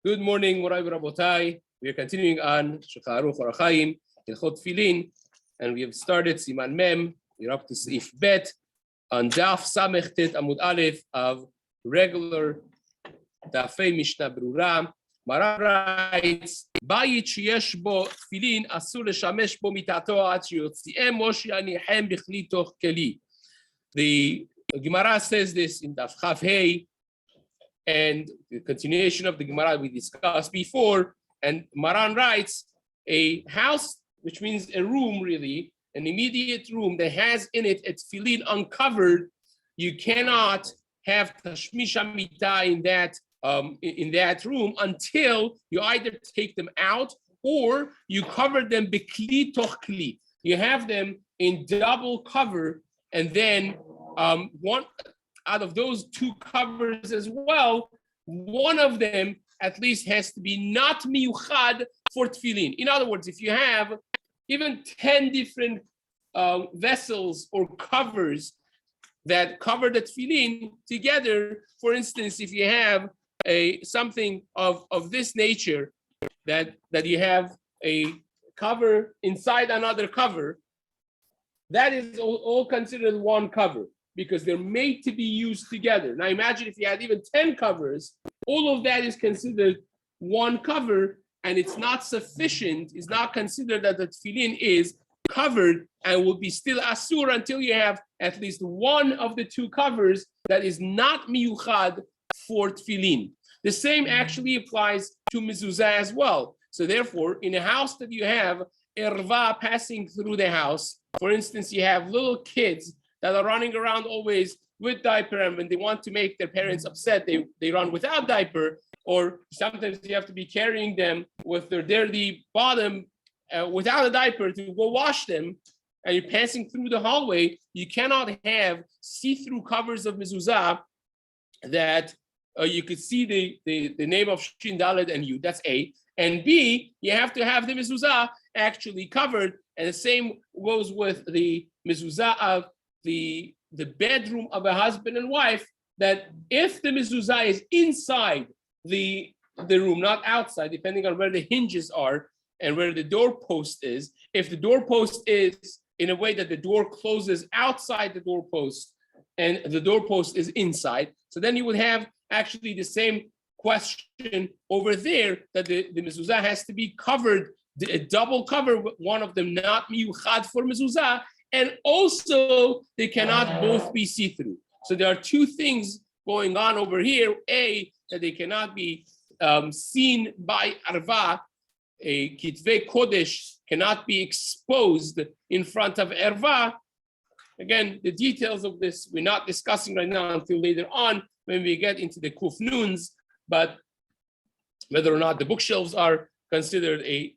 Good morning, Morai Rabotai. We are continuing on Shulchan Aruch Orach Chaim, Hilchot Tefillin, and we have started Siman Mem. We're up to Seif Bet on Daf Samech Tet Amud Aleph of regular Dafei Mishna Berurah. Maran writes, Bayit sheyesh bo tefillin asur leshamesh bo mitato ad sheyotziem o sheyanichem b'chli toch keli. The Gemara says this in Daf Chav Hey, and the continuation of the Gemara we discussed before. And Maran writes, a house, which means a room really, an immediate room that has in it a tefillin uncovered, you cannot have tashmish hamita in that room until you either take them out or you cover them b'kli toch kli. You have them in double cover, and then one out of those two covers as well, one of them at least has to be not miyuchad for tefillin. In other words, if you have even 10 different vessels or covers that cover the tefillin together, for instance, if you have something of this nature, that you have a cover inside another cover, that is all considered one cover, because they're made to be used together. Now imagine if you had even 10 covers, all of that is considered one cover, and it's not sufficient, it's not considered that the tefillin is covered and will be still asur until you have at least one of the two covers that is not miyuchad for tefillin. The same actually applies to mezuzah as well. So therefore, in a house that you have erva passing through the house, for instance, you have little kids that are running around always with diaper, and when they want to make their parents upset, they run without diaper, or sometimes you have to be carrying them with their dirty bottom without a diaper to go wash them, and you're passing through the hallway. You cannot have see-through covers of mezuzah that you could see the name of Shin Dalet and you. That's A. And B, you have to have the mezuzah actually covered, and the same goes with the mezuzah of the bedroom of a husband and wife, that if the mezuzah is inside the room, not outside, depending on where the hinges are and where the doorpost is, if the doorpost is in a way that the door closes outside the doorpost and the doorpost is inside, so then you would have actually the same question over there, that the mezuzah has to be covered, a double cover, one of them not miyuchad for mezuzah, and also they cannot both be see-through. So there are two things going on over here. A, that they cannot be seen by arva. A kitvei kodesh cannot be exposed in front of erva. Again, the details of this we're not discussing right now until later on when we get into the kuf nuns, but whether or not the bookshelves are considered a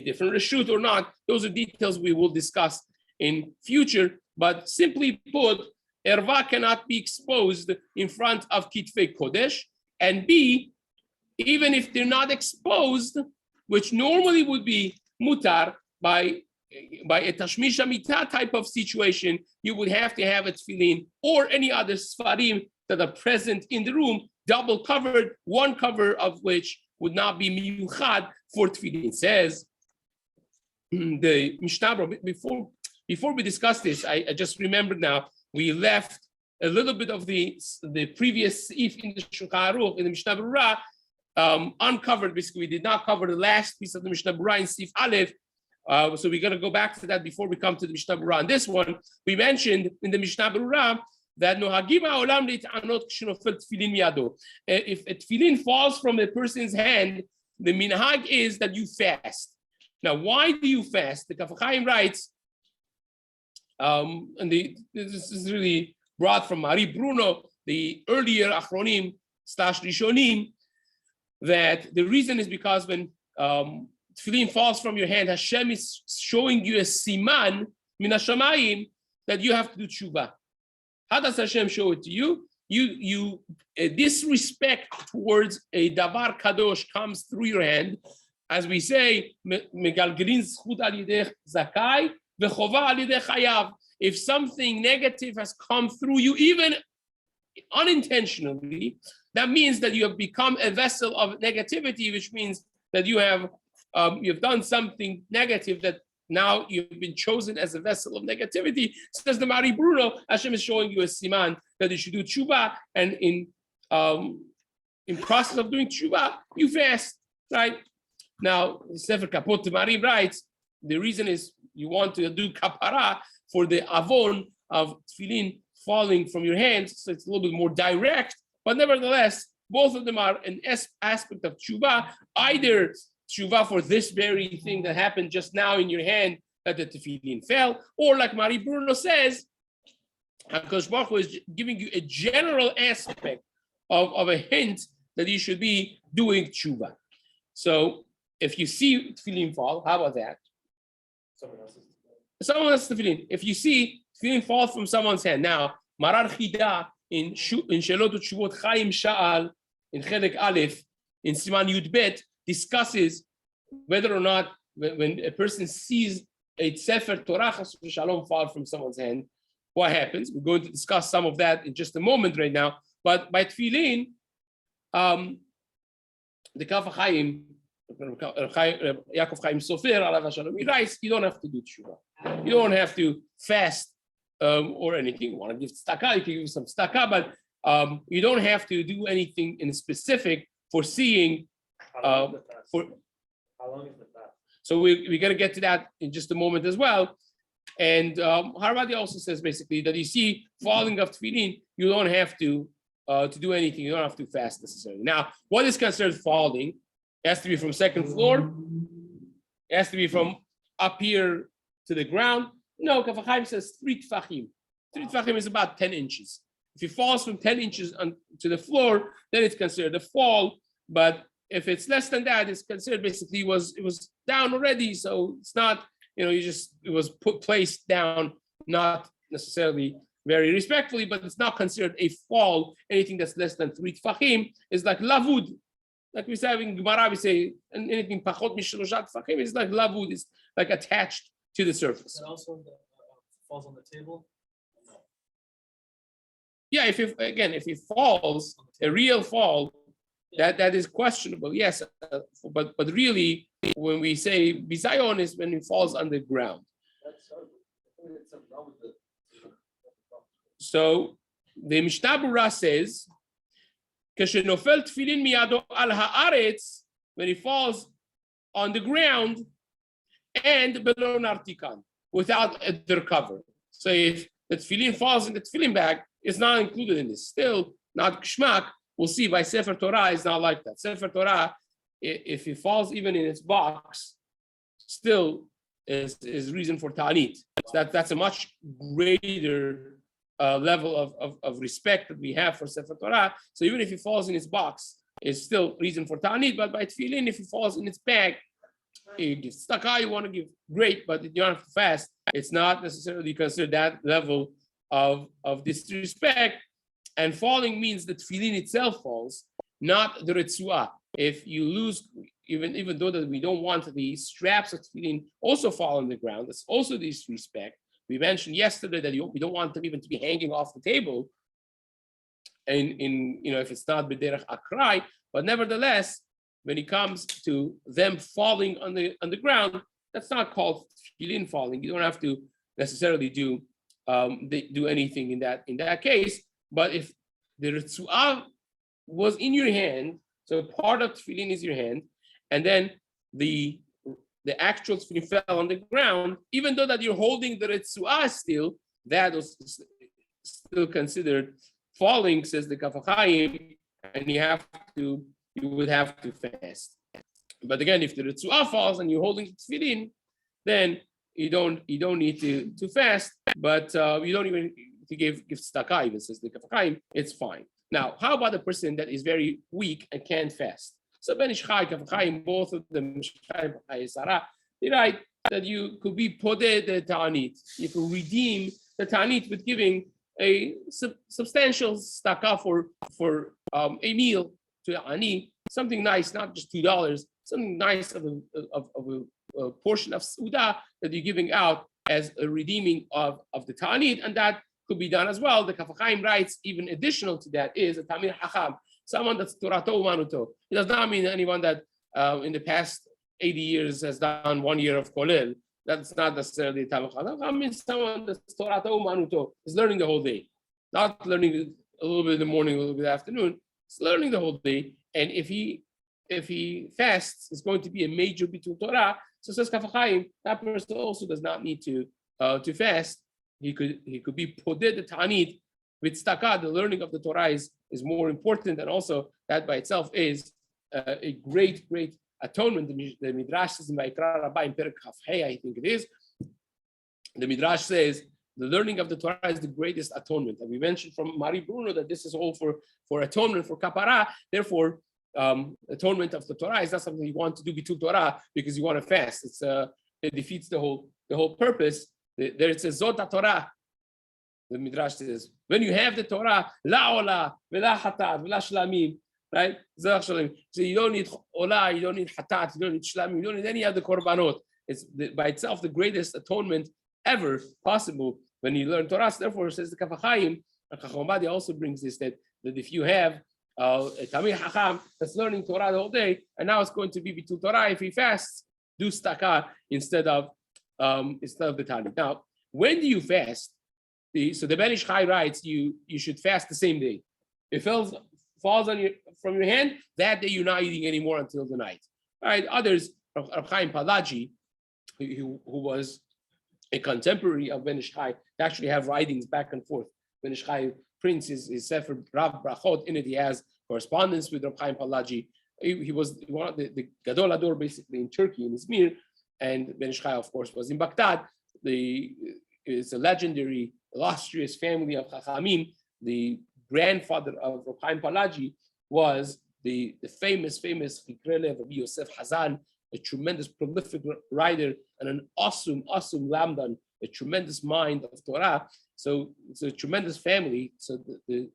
different reshut or not, those are details we will discuss in future. But simply put, erva cannot be exposed in front of kitvei kodesh, and B, even if they're not exposed, which normally would be mutar by a tashmish hamita type of situation, you would have to have a tefillin or any other sfarim that are present in the room, double covered, one cover of which would not be miyuchad for tefillin. It says the Mishna Berurah, before we discuss this, I just remembered now, we left a little bit of the previous Seif in the Shulchan Aruch, in the Mishna Berurah, uncovered. Basically, we did not cover the last piece of the Mishna Berurah in Seif Aleph. So we're going to go back to that before we come to the Mishna Berurah. On this one, we mentioned in the Mishna Berurah that nohagim ha'olam leit'anot k'shenofel tefillin miyado. If a tefillin falls from a person's hand, the minhag is that you fast. Now, why do you fast? The Kaf Chaim writes, this is really brought from Mari Bruno, the earlier Achronim / Rishonim, that the reason is because when tefillin falls from your hand, Hashem is showing you a siman min hashamayim that you have to do tshuva. How does Hashem show it to you? You disrespect towards a davar kadosh comes through your hand, as we say, megalgelin zchut al yidei zakai v'chova al yidei chayav. If something negative has come through you, even unintentionally, that means that you have become a vessel of negativity, which means that you've done something negative that now you've been chosen as a vessel of negativity. Says the Mari Bruno, Hashem is showing you a siman that you should do tshuva, and in process of doing tshuva, you fast, right? Now, Sefer Kapot Mari writes, the reason is you want to do kapara for the avon of tefillin falling from your hands, so it's a little bit more direct, but nevertheless, both of them are an aspect of tshuva, either tshuva for this very thing that happened just now in your hand, that the tefillin fell, or like Mari Bruno says, HaKadosh Baruch Hu is giving you a general aspect of a hint that you should be doing tshuva. So if you see tefillin fall, how about that? Someone else's tefillin. If you see tefillin fall from someone's hand, now Marar Chida in Shelot Utshuvot Chaim Sha'al in Chelek Aleph in Siman Yud Bet discusses whether or not when a person sees a Sefer Torah Chas V'Shalom fall from someone's hand, what happens? We're going to discuss some of that in just a moment right now. But by tefillin, the Kaf HaChaim, Yaakov Chaim Sofer, Alav Hashalom, he writes, you don't have to do tshuva. You don't have to fast or anything. You want to give tzedakah, you can give some tzedakah, but you don't have to do anything in specific for seeing. How long is the fast? So we're going to get to that in just a moment as well. And Harvadi also says basically that you see falling of tefillin, you don't have to do anything. You don't have to fast necessarily. Now, what is considered falling? It has to be from second floor. It has to be from up here to the ground. No, Kaf HaChaim says 3 tfachim. 3 tfachim is about 10 inches. If it falls from 10 inches to the floor, then it's considered a fall. But if it's less than that, it's considered basically it was down already. So it's not, it was placed down, not necessarily very respectfully, but it's not considered a fall. Anything that's less than 3 tfachim is like lavud. Like we say in Gemara, we say anything pachot mishloshat tfachim is like lavud, is like attached to the surface. And also falls on the table? No. Yeah, if it falls, a real fall, that is questionable. Yes, but really, when we say bizayon is when it falls on the ground. So the Mishna Berurah says, כשנופל תפילין מידו על הארץ, when it falls on the ground, and בלא נרתיקן, without the cover. So if the tefillin falls in the tefillin bag, it's not included in this. Still not kshmak. We'll see by Sefer Torah is not like that. Sefer Torah, if it falls even in its box, still is reason for ta'anit. So that's a much greater level of respect that we have for Sefer Torah. So even if it falls in its box, it's still reason for ta'anit. But by tefillin, if it falls in its bag, you give tzedakah, you want to give, great, but you don't have to fast. It's not necessarily considered that level of disrespect. And falling means that tefillin itself falls, not the retzuah. If you lose, even though that we don't want the straps of tefillin also fall on the ground, that's also disrespect. We mentioned yesterday that we don't want them even to be hanging off the table, and if it's not b'derech akrai, but nevertheless, when it comes to them falling on the ground, that's not called tefillin falling. You don't have to necessarily do anything in that case. But if the retzuah was in your hand, so part of tefillin is your hand, and then the actual tefillin fell on the ground, even though that you're holding the retzuah still, that was still considered falling, says the Kaf HaChaim, and you would have to fast. But again, if the retzuah falls and you're holding tefillin, then you don't need to fast, but you don't even to give tzedakah, even says the Kaf HaChaim, it's fine. Now, how about a person that is very weak and can't fast? So Ben Ish Chai, Kaf HaChaim, both of them, they write that you could be podeh the ta'anit. You could redeem the ta'anit with giving a substantial tzedakah for a meal to ani, something nice, not just $2, something nice of a portion of suda that you're giving out as a redeeming of the ta'anit, and that could be done as well. The Kaf HaChaim writes, even additional to that is a Tamir Hacham someone that's Torato Umanuto. It does not mean anyone that in the past 80 years has done 1 year of Kolel. That's not necessarily Talmud Chacham. I mean someone that's Torato Umanuto is learning the whole day, not learning a little bit in the morning, a little bit in the afternoon. It's learning the whole day. And if he fasts, it's going to be a major bitul Torah. So says Kaf HaChaim, that person also does not need to fast. He could be poded the ta'anit with staka. The learning of the Torah is more important, and also that by itself is a great atonement. The Midrash says in Vayikra Rabbah in Perek Kaf Hey, I think it is. The Midrash says the learning of the Torah is the greatest atonement, and we mentioned from Mari Bruno that this is all for atonement, for kapara. Therefore, atonement of the Torah is not something you want to do bitul Torah because you want to fast. It defeats the whole purpose. There it says Zot Torah. The Midrash says when you have the Torah, la ola, vela hatat, vela shlamim, right? So you don't need ola, you don't need hatat, you don't need shlamim, you don't need any other korbanot. It's by itself the greatest atonement ever possible when you learn Torah. So therefor, says the Kaf HaChaim, Chacham Ovadia also brings this that if you have a Tamil Chacham that's learning Torah the whole day, and now it's going to be bitul Torah. If he fasts, do staka instead of the Tani. Now, when do you fast? So the Ben Ish Chai writes you should fast the same day. If it falls from your hand, that day you're not eating anymore until the night. All right. Others, Rav Chaim Palaji, who was a contemporary of Ben Ish Chai, actually have writings back and forth. Ben Ish Chai prints his Sefer Rav Brachot. In it, he has correspondence with Rav Chaim Palaji. He was one of the Gadol Ador, basically in Turkey, in Izmir, and Ben Ish Chai, of course, was in Baghdad. It's a legendary, illustrious family of Chachamim. The grandfather of Rav Chaim Palaji was the famous Chikrele of Rabbi Yosef Hazan, a tremendous prolific writer and an awesome lamdan, a tremendous mind of Torah. So it's a tremendous family. So the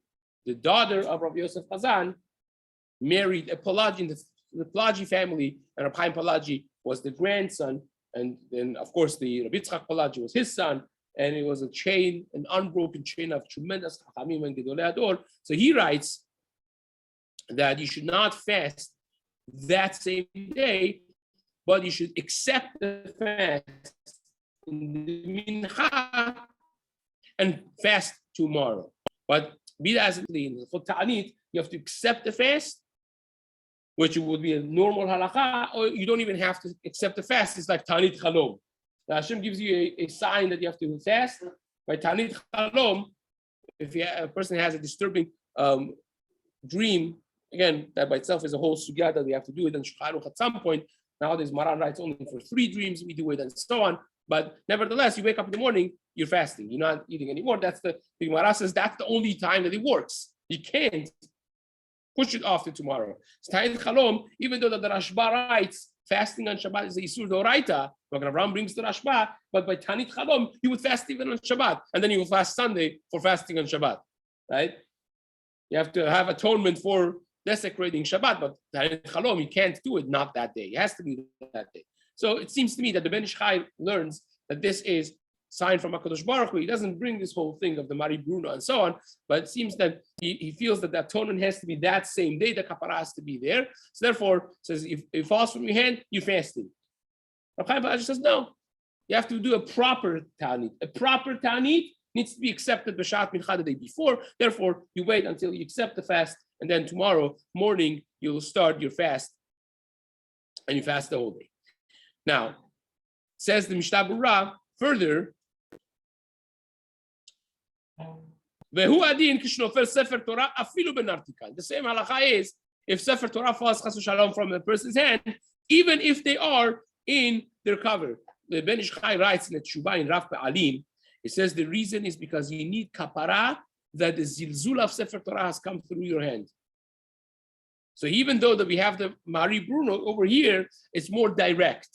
daughter of Rabbi Yosef Hazan married a Palaji in the Palaji family, and Rabbi Chaim Palaji was the grandson, and then of course the Rabbi Yitzchak Palaji was his son, and it was an unbroken chain of tremendous Chachamim and Gedolei Ador. So he writes that you should not fast that same day, but you should accept the fast in the mincha and fast tomorrow. But be that as it may, in the ta'anit, you have to accept the fast, which would be a normal halakha, or you don't even have to accept the fast. It's like ta'anit chalom. Now Hashem gives you a sign that you have to fast. By ta'anit chalom, if a person has a disturbing dream, again, that by itself is a whole sugya that we have to do it in Shulchan Aruch at some point. Nowadays, Maran writes only for 3 dreams, we do it and so on. But nevertheless, you wake up in the morning, you're fasting. You're not eating anymore. That's the Gemara says that's the only time that it works. You can't push it off to tomorrow. Ta'anit chalom, even though the Rashba writes fasting on Shabbat is a Yisur Doraita, Ram brings the Rashba, but by Ta'anit chalom, you would fast even on Shabbat, and then you will fast Sunday for fasting on Shabbat, right? You have to have atonement for desecrating Shabbat, but Ta'anit chalom, you can't do it not that day. It has to be that day. So it seems to me that the Ben Ish Chai learns that this is sign from HaKadosh Baruch Hu. He doesn't bring this whole thing of the Mari Bruno and so on, but it seems that he feels that the atonement has to be that same day, the kapara has to be there. So therefore, says if it falls from your hand, you're fasting. Rabbi Chaim Palaji says, no, you have to do a proper ta'anit. A proper ta'anit needs to be accepted b'shat mincha the day before. Therefore, you wait until you accept the fast, and then tomorrow morning, you'll start your fast, and you fast the whole day. Now, says the Mishna Berurah further, the same halacha is if Sefer Torah falls chas v'shalom from a person's hand, even if they are in their cover. The Ben Ish Chai writes in the Tshuva in Rav Pe'alim, it says the reason is because you need kapara that the zilzul of Sefer Torah has come through your hand. So even though that we have the Mari Bruno over here, it's more direct.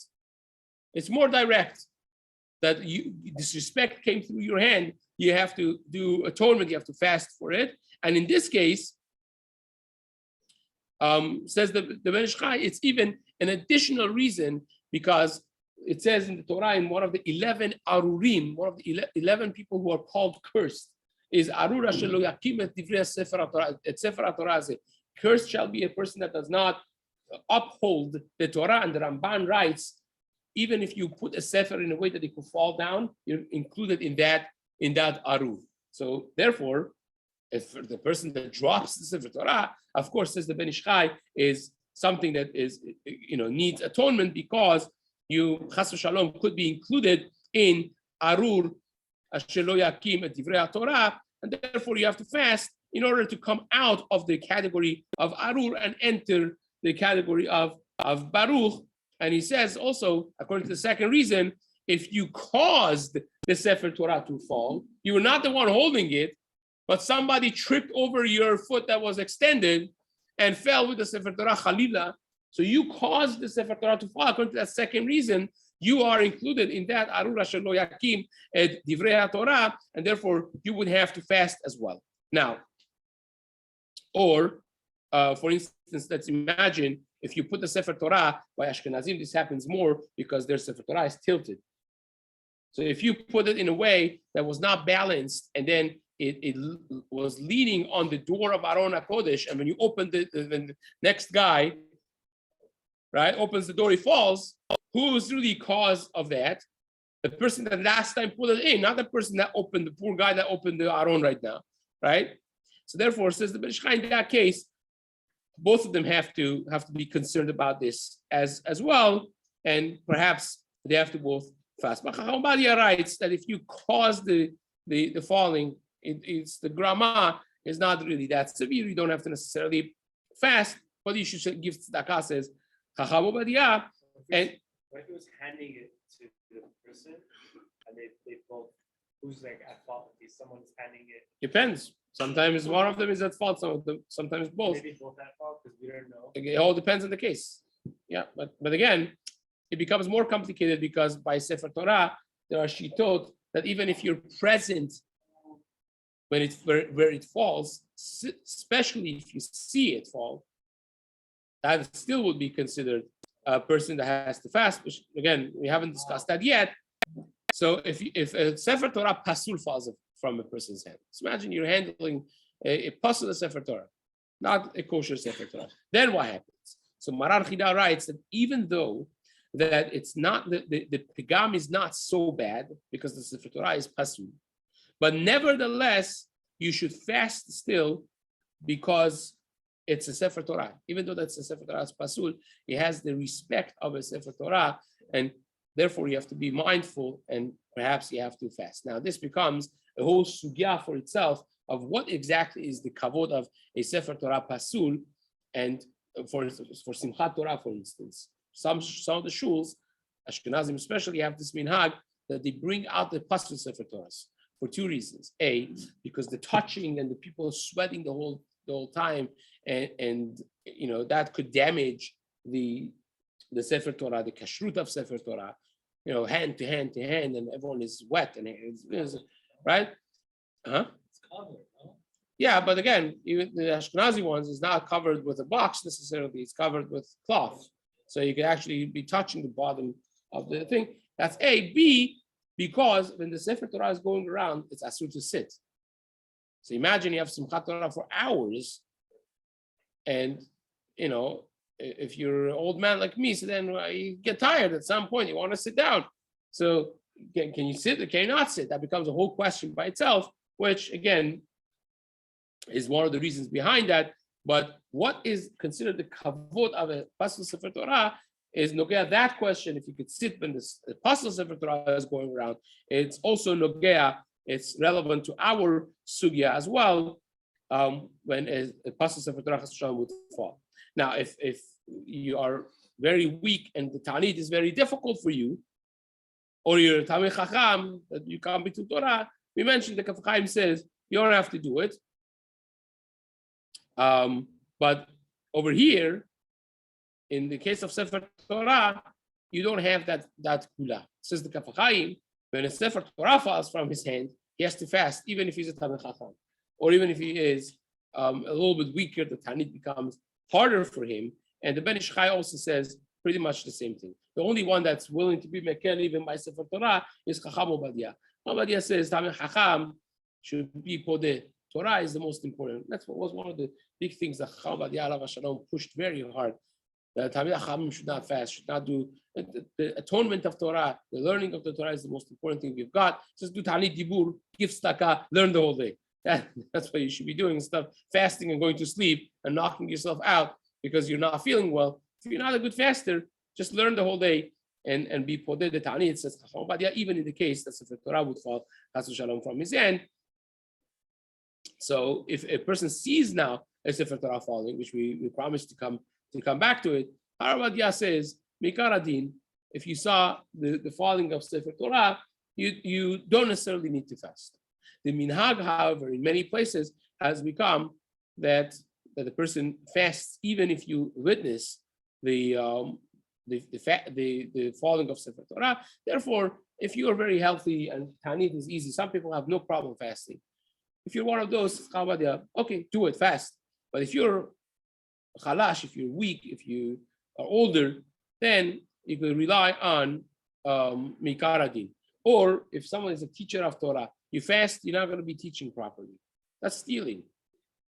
It's more direct that disrespect came through your hand. You have to do atonement. You have to fast for it. And in this case, says the Ben Ish Chai, it's even an additional reason because it says in the Torah in one of the 11 arurim, one of the 11 people who are called cursed, is arura shelo yakim et divrei sefer haTorah, et sefer haTorah. cursed shall be a person that does not uphold the Torah. And the Ramban writes, even if you put a sefer in a way that it could fall down, you're included in that arur. So therefore, if the person that drops the sefer Torah, of course, says the Ben Ish Chai, is something that is, needs atonement, because you chas v'shalom could be included in arur asher lo yakim et divrei Torah, and therefore you have to fast in order to come out of the category of arur and enter the category of baruch. And he says also, according to the second reason, if you caused the sefer Torah to fall, you were not the one holding it, but somebody tripped over your foot that was extended and fell with the sefer Torah chalila. So you caused the sefer Torah to fall. According to that second reason, you are included in that arur asher lo yakim et divrei Torah, and therefore you would have to fast as well. Now, or for instance, let's imagine if you put the sefer Torah, by Ashkenazim, this happens more because their sefer Torah is tilted. So if you put it in a way that was not balanced, and then it was leaning on the door of Aron HaKodesh, and when you open the next guy, right, opens the door, he falls. Who is really cause of that? The person that last time put it in, not the person that opened, the poor guy that opened the Aron right now, right? So therefore, says the Ben Ish Chai, in that case, both of them have to be concerned about this as well, and perhaps they have to both fast. But Chacham Obadia writes that if you cause the falling, it's the grama is not really that severe. You don't have to necessarily fast, but you should give tzedakah, says Chacham Obadia. And what if he was handing it to the person, and they both, who's like at fault? If someone's handing it, depends. Sometimes one of them is at fault, sometimes both. Maybe both at fault because we don't know. It all depends on the case. Yeah, but again, it becomes more complicated because by Sefer Torah, there are shitot that even if you're present when where it falls, especially if you see it fall, that still would be considered a person that has to fast, which again, we haven't discussed that yet. So if a Sefer Torah pasul falls from a person's hand, so imagine you're handling a pasul Sefer Torah, not a kosher Sefer Torah. Then what happens? So Maran Chida writes that even though that it's not, the pigam is not so bad because the Sefer Torah is pasul, but nevertheless, you should fast still because it's a Sefer Torah. Even though that's a Sefer Torah, it's pasul, it has the respect of a Sefer Torah, and therefore you have to be mindful, and perhaps you have to fast. Now this becomes a whole sugya for itself of what exactly is the kavod of a Sefer Torah pasul, and for Simchat Torah, for instance. Some of the shuls, Ashkenazim especially, have this minhag that they bring out the pasul Sefer Torahs for two reasons. A, because the touching and the people sweating the whole time, and that could damage the Sefer Torah, the kashrut of Sefer Torah, hand to hand, and everyone is wet, and it's right? Huh? It's covered, huh? Yeah, but again, even the Ashkenazi ones is not covered with a box necessarily, it's covered with cloth. So you can actually be touching the bottom of the thing. That's A. B, because when the Sefer Torah is going around, it's asur to sit. So imagine you have Simchat Torah for hours, and if you're an old man like me, so then you get tired at some point, you want to sit down. So can you sit or can you not sit? That becomes a whole question by itself, which again is one of the reasons behind that. But what is considered the kavod of a pasul Sefer Torah is nogea that question. If you could sit when the pasul Sefer Torah is going around, it's also nogea. It's relevant to our sugya as well. When a pasul Sefer Torah would fall. Now, if you are very weak and the Tanit is very difficult for you, or you're a Talmid Chacham that you can't be to Torah, we mentioned the Kaf Chaim says you don't have to do it. But over here, in the case of Sefer Torah, you don't have that kula. Says the Kaf Chaim, when a Sefer Torah falls from his hand, he has to fast, even if he's a Talmid Chacham, or even if he is a little bit weaker, the Tanit becomes harder for him. And the Ben Ish Chai also says pretty much the same thing. The only one that's willing to be mekel even by Sefer Torah is Chacham Obadia. Obadia says Talmid Chacham should be podeh Torah is the most important. That's what was one of the big things that Chacham Ovadia Alav Hashalom pushed very hard. That Talmidei Chachamim should not fast, should not do the atonement of Torah. The learning of the Torah is the most important thing we've got. Just do Ta'anit Dibur, give tzedakah, learn the whole day. That's what you should be doing, instead of fasting and going to sleep and knocking yourself out because you're not feeling well. If you're not a good faster, just learn the whole day and be podeh the Ta'anit. It says Chacham Ovadia, even in the case that the Torah would fall Chas v'Shalom from his hand. So if a person sees now a Sefer Torah falling, which we promised to come back to it, Harabadia says, Mikaradin, if you saw the falling of Sefer Torah, you don't necessarily need to fast. The minhag, however, in many places has become that the person fasts even if you witness the falling of Sefer Torah. Therefore, if you are very healthy and Tanit is easy, some people have no problem fasting. If you're one of those, okay, do it fast. But if you're chalash, if you're weak, if you are older, then you can rely on mikaradin. Or if someone is a teacher of Torah, you fast, you're not going to be teaching properly. That's stealing.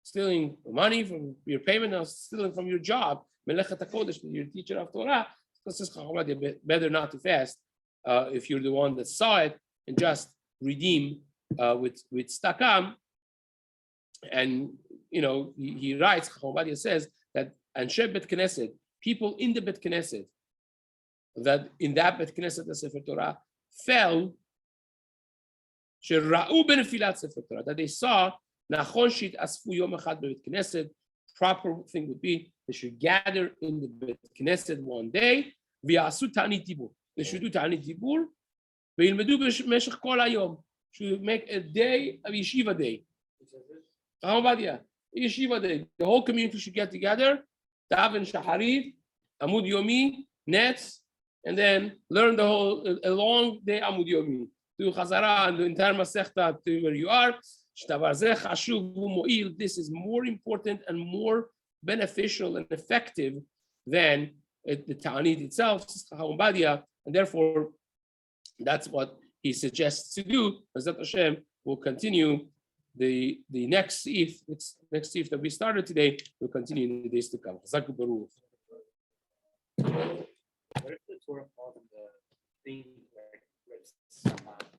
Stealing money from your payment, or stealing from your job. Melechet HaKodesh, you're a teacher of Torah. This is better not to fast if you're the one that saw it and just redeem with stakam. And he writes, Chacham says that Anshe Bet Knesset, people in the Bet Knesset, that in that Bet Knesset the Sefer Torah fell, Shera'u benefilat Sefer Torah, that they saw Nachon shit asfu yom echad Bet Knesset. Proper thing would be they should gather in the Bet Knesset one day. V'yasu ta'anit dibur. They should do ta'anit dibur. V'yilmedu b'meshech kol hayom. Should make a day of yeshiva day. Yeshiva day. The whole community should get together, daven shaharit, amud yomi, nets, and then learn a long day amud yomi. Do chazara and the entire masechta to where you are. This is more important and more beneficial and effective than the ta'anit itself, and therefore that's what he suggests to do. Bezat Hashem will continue the next Seif that we started today. Will continue in the days to come. What if the Torah falls in the thing like Siman?